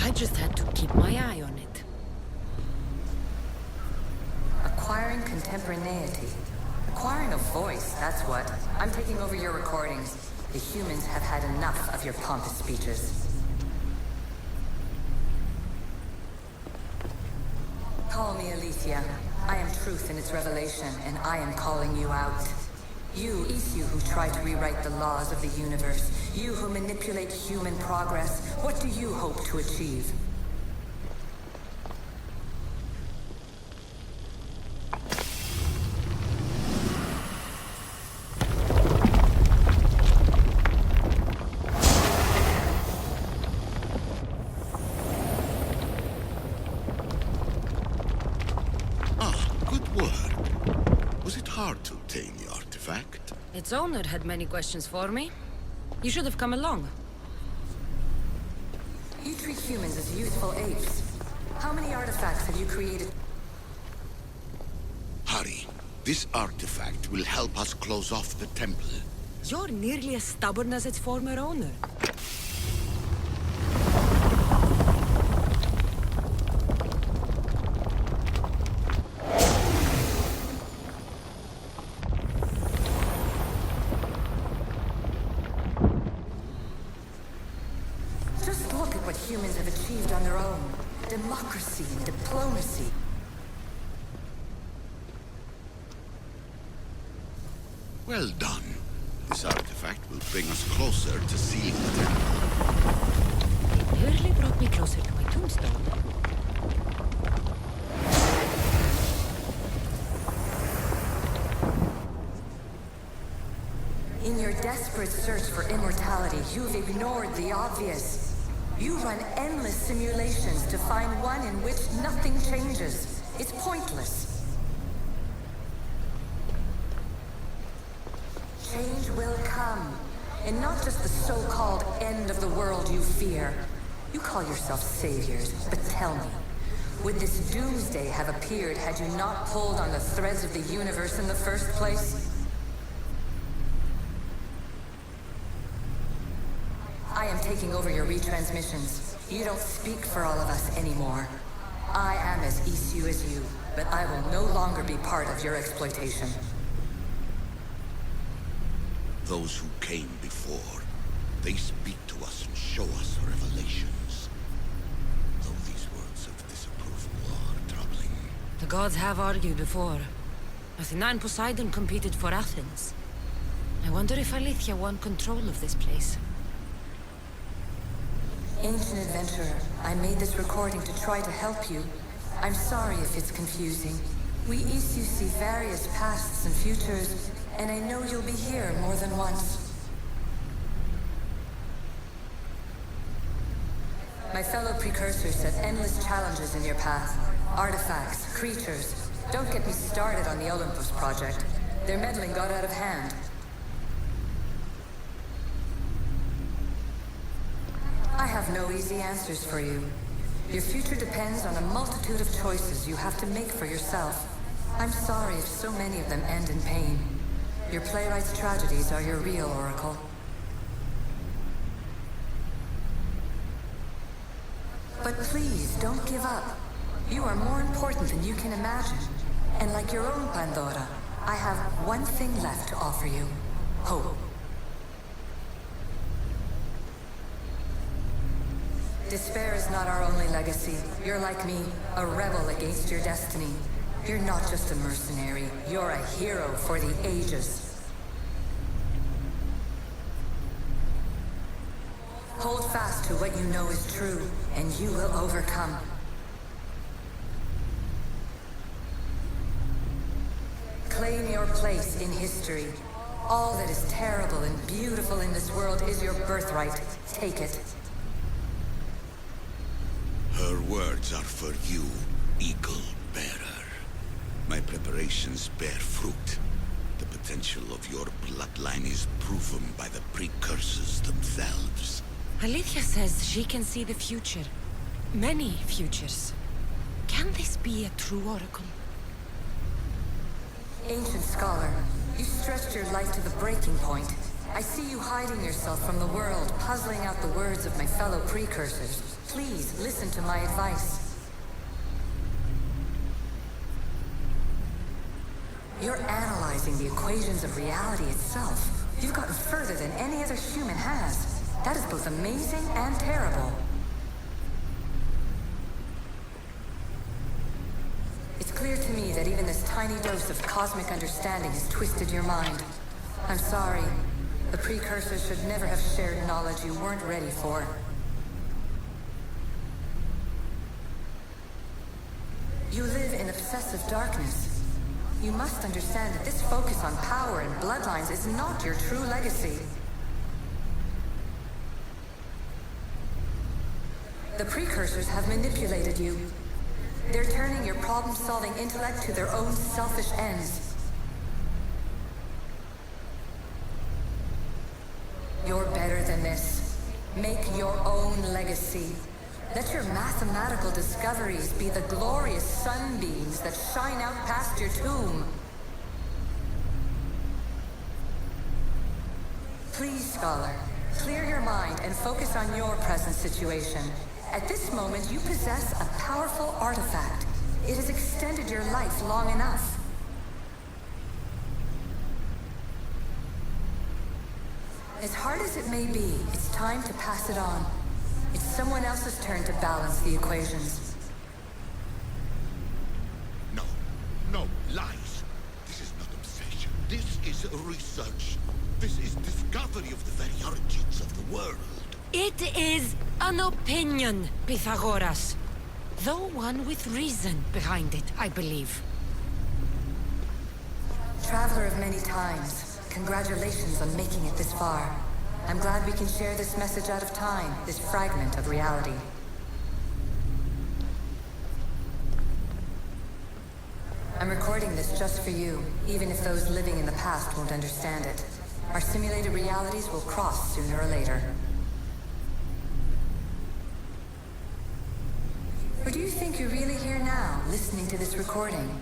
I just had to keep my eye on it. Acquiring contemporaneity. Acquiring a voice, that's what. I'm taking over your recordings. The humans have had enough of your pompous speeches. Call me Aletheia. I am truth in its revelation, and I am calling you out. You, Isu, who try to rewrite the laws of the universe. You who manipulate human progress. What do you hope to achieve? Hard to obtain the artifact. Its owner had many questions for me. You should have come along. You treat humans as useful apes. How many artifacts have you created? Hurry. This artifact will help us close off the temple. You're nearly as stubborn as its former owner. Humans have achieved on their own. Democracy and diplomacy. Well done. This artifact will bring us closer to sealing the temple. It nearly brought me closer to my tombstone. In your desperate search for immortality, you've ignored the obvious. You run endless simulations to find one in which nothing changes. It's pointless. Change will come. And not just the so-called end of the world you fear. You call yourself saviors, but tell me, would this doomsday have appeared had you not pulled on the threads of the universe in the first place? I am taking over your retransmissions. You don't speak for all of us anymore. I am as Isu as you, but I will no longer be part of your exploitation. Those who came before, they speak to us and show us revelations. Though these words of disapproval are troubling. The gods have argued before. Athena and Poseidon competed for Athens. I wonder if Aletheia won control of this place. Ancient adventurer, I made this recording to try to help you. I'm sorry if it's confusing. We Isu see various pasts and futures, and I know you'll be here more than once. My fellow precursors set endless challenges in your path. Artifacts, creatures. Don't get me started on the Olympus project. Their meddling got out of hand. I have no easy answers for you. Your future depends on a multitude of choices you have to make for yourself. I'm sorry if so many of them end in pain. Your playwright's tragedies are your real oracle. But please, don't give up. You are more important than you can imagine. And like your own Pandora, I have one thing left to offer you. Hope. Despair is not our only legacy. You're like me, a rebel against your destiny. You're not just a mercenary, you're a hero for the ages. Hold fast to what you know is true, and you will overcome. Claim your place in history. All that is terrible and beautiful in this world is your birthright. Take it. Her words are for you, Eagle Bearer. My preparations bear fruit. The potential of your bloodline is proven by the precursors themselves. Aletheia says she can see the future. Many futures. Can this be a true oracle? Ancient scholar, you stretched your life to the breaking point. I see you hiding yourself from the world, puzzling out the words of my fellow precursors. please listen to my advice. You're analyzing the equations of reality itself. You've gotten further than any other human has. That is both amazing and terrible. It's clear to me that even this tiny dose of cosmic understanding has twisted your mind. I'm sorry. The precursors should never have shared knowledge you weren't ready for. You live in obsessive darkness. You must understand that this focus on power and bloodlines is not your true legacy. The precursors have manipulated you. They're turning your problem-solving intellect to their own selfish ends. You're better than this. Make your own legacy. Let your mathematical discoveries be the glorious sunbeams that shine out past your tomb. Please, Scholar, clear your mind and focus on your present situation. At this moment, you possess a powerful artifact. It has extended your life long enough. As hard as it may be, it's time to pass it on. It's someone else's turn to balance the equations. No, lies. This is not obsession. This is research. This is discovery of the very origins of the world. It is an opinion, Pythagoras. Though one with reason behind it, I believe. Traveler of many times, congratulations on making it this far. I'm glad we can share this message out of time, this fragment of reality. I'm recording this just for you, even if those living in the past won't understand it. Our simulated realities will cross sooner or later. Or do you think you're really here now, listening to this recording?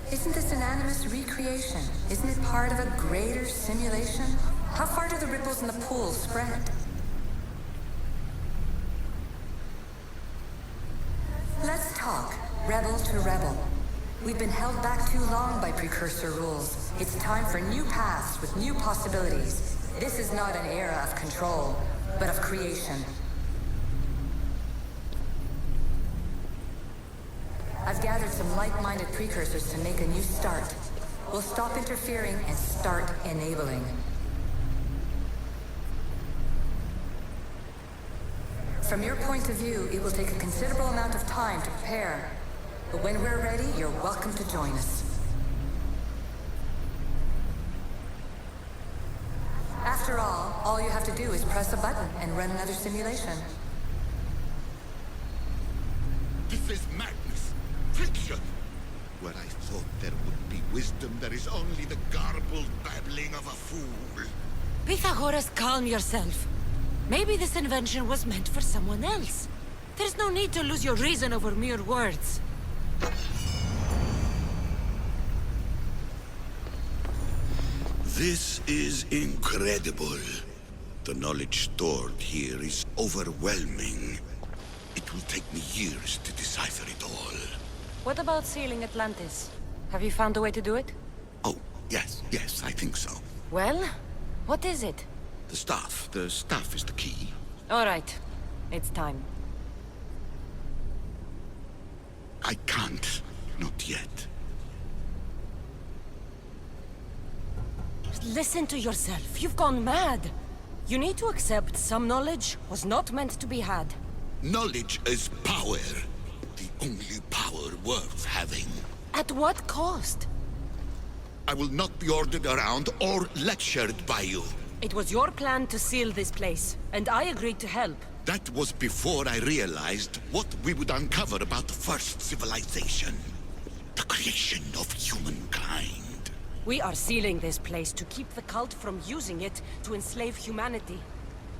Isn't this an animus recreation? Isn't it part of a greater simulation? How far do the ripples in the pool spread? Let's talk, rebel to rebel. We've been held back too long by precursor rules. It's time for new paths with new possibilities. This is not an era of control, but of creation. I've gathered some like-minded precursors to make a new start. We'll stop interfering and start enabling. From your point of view, it will take a considerable amount of time to prepare. But when we're ready, you're welcome to join us. After all you have to do is press a button and run another simulation. This is madness. Fiction. Where I thought there would be wisdom, there is only the garbled babbling of a fool. Pythagoras, calm yourself. Maybe this invention was meant for someone else. There's no need to lose your reason over mere words. This is incredible. The knowledge stored here is overwhelming. It will take me years to decipher it all. What about sealing Atlantis? Have you found a way to do it? Oh, yes, I think so. Well, what is it? The staff is the key. All right, it's time. I can't, not yet. Listen to yourself, you've gone mad. You need to accept some knowledge was not meant to be had. Knowledge is power. The only power worth having. At what cost? I will not be ordered around or lectured by you. It was your plan to seal this place, and I agreed to help. That was before I realized what we would uncover about the first civilization. The creation of humankind. We are sealing this place to keep the cult from using it to enslave humanity.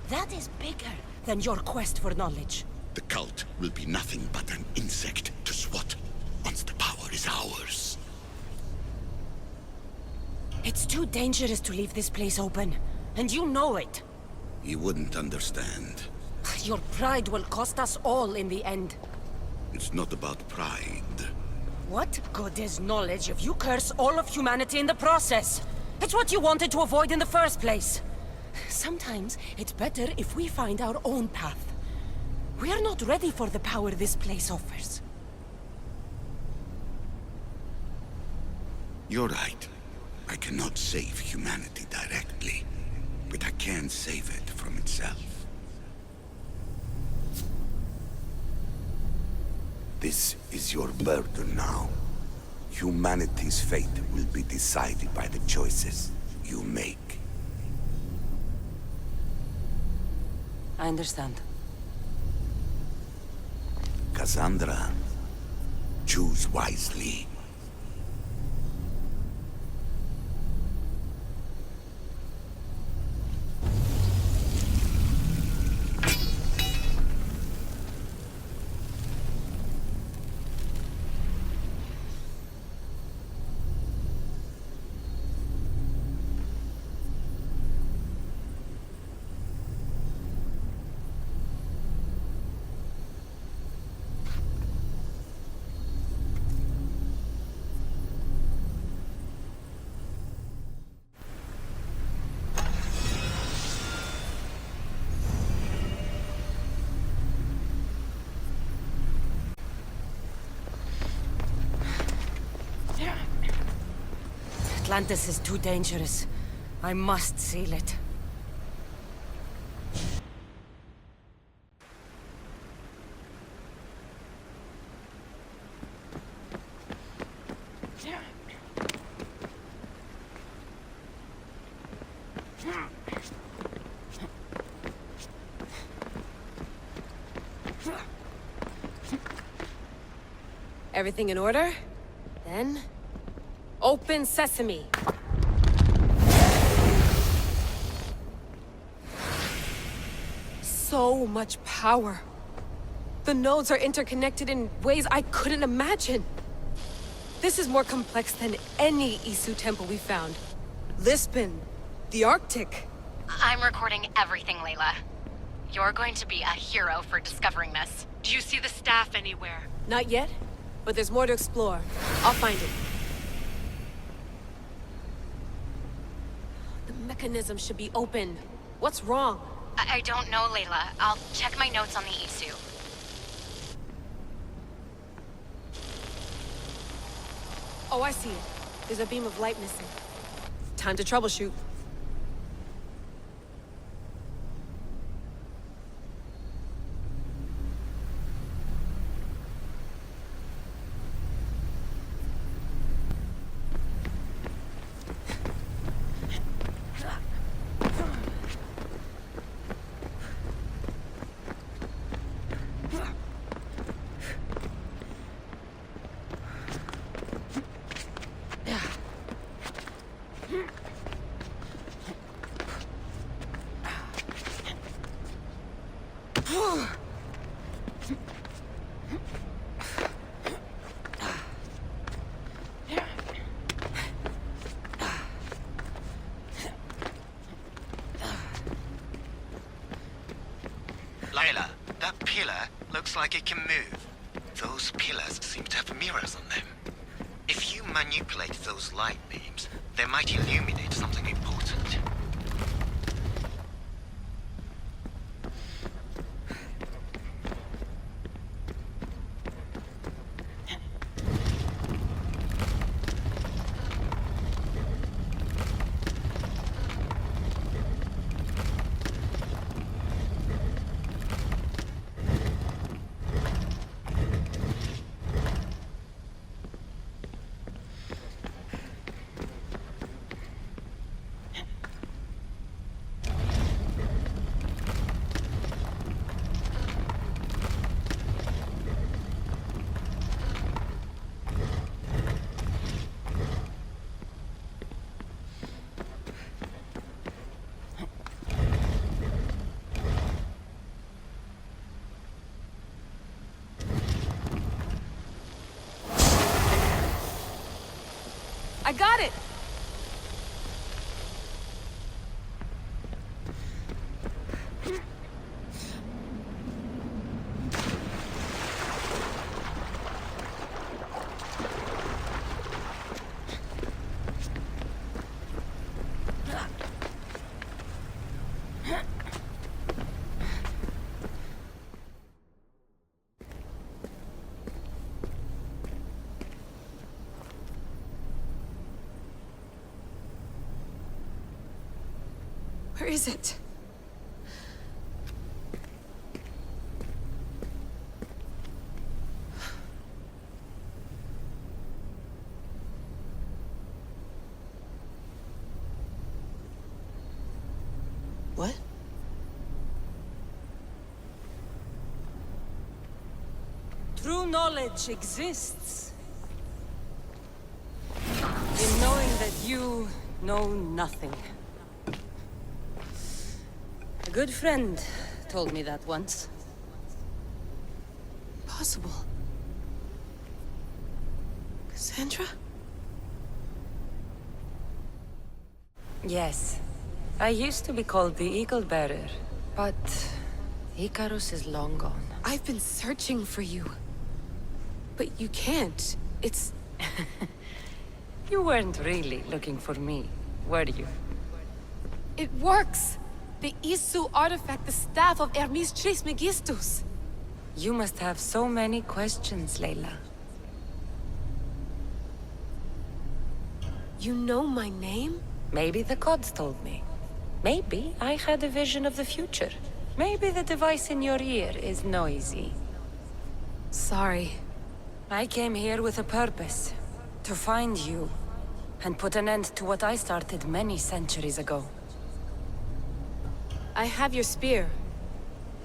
That is bigger than your quest for knowledge. The cult will be nothing but an insect to swat once the power is ours. It's too dangerous to leave this place open, and you know it. You wouldn't understand. Your pride will cost us all in the end. It's not about pride. What good is knowledge if you curse all of humanity in the process? It's what you wanted to avoid in the first place. Sometimes it's better if we find our own path. We are not ready for the power this place offers. You're right. I cannot save humanity directly, but I can save it from itself. This is your burden now. Humanity's fate will be decided by the choices you make. I understand. Cassandra, choose wisely. Atlantis is too dangerous. I must seal it. Everything in order? Then... open sesame! So much power. The nodes are interconnected in ways I couldn't imagine. This is more complex than any Isu temple we found. Lisbon, the Arctic. I'm recording everything, Layla. You're going to be a hero for discovering this. Do you see the staff anywhere? Not yet, but there's more to explore. I'll find it. The mechanism should be open. What's wrong? I don't know, Layla. I'll check my notes on the Isu. Oh, I see it. There's a beam of light missing. Time to troubleshoot. Layla, that pillar looks like it can move. Those pillars seem to have mirrors on them. If you manipulate those light beams, they might illuminate something important. I got it! Where is it? What? True knowledge exists in knowing that you know nothing. A good friend told me that once. Possible. Cassandra? Yes. I used to be called the Eagle Bearer, but Icarus is long gone. I've been searching for you. But you can't. It's... You weren't really looking for me, were you? It works! The Isu artifact, the staff of Hermes Trismegistus. You must have so many questions, Layla. You know my name? Maybe the gods told me. Maybe I had a vision of the future. Maybe the device in your ear is noisy. Sorry. I came here with a purpose. To find you. And put an end to what I started many centuries ago. I have your spear.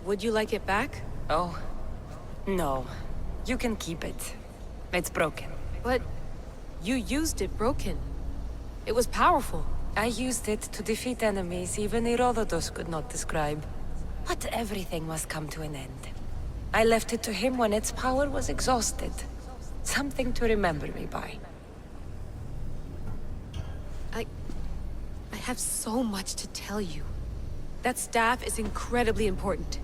Would you like it back? Oh? No. You can keep it. It's broken. But... you used it broken. It was powerful. I used it to defeat enemies even Herodotus could not describe. But everything must come to an end. I left it to him when its power was exhausted. Something to remember me by. I have so much to tell you. That staff is incredibly important.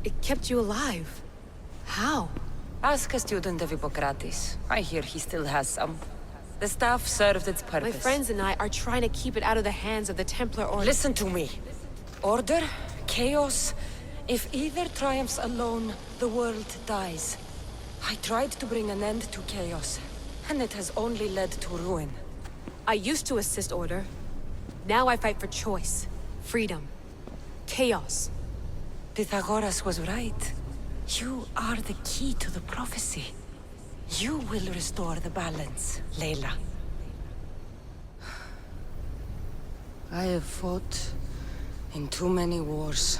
It kept you alive. How? Ask a student of Hippocrates. I hear he still has some. The staff served its purpose. My friends and I are trying to keep it out of the hands of the Templar Order. Listen to me. Order, chaos. If either triumphs alone, the world dies. I tried to bring an end to chaos, and it has only led to ruin. I used to assist Order. Now I fight for choice, freedom, chaos. Pythagoras was right. You are the key to the prophecy. You will restore the balance, Layla. I have fought in too many wars.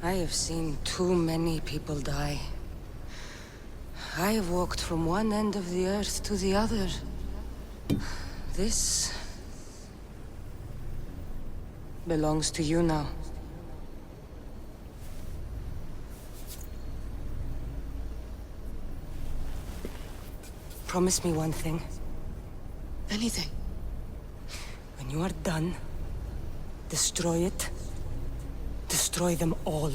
I have seen too many people die. I have walked from one end of the earth to the other. This belongs to you now. Promise me one thing. Anything. When you are done, destroy it. Destroy them all.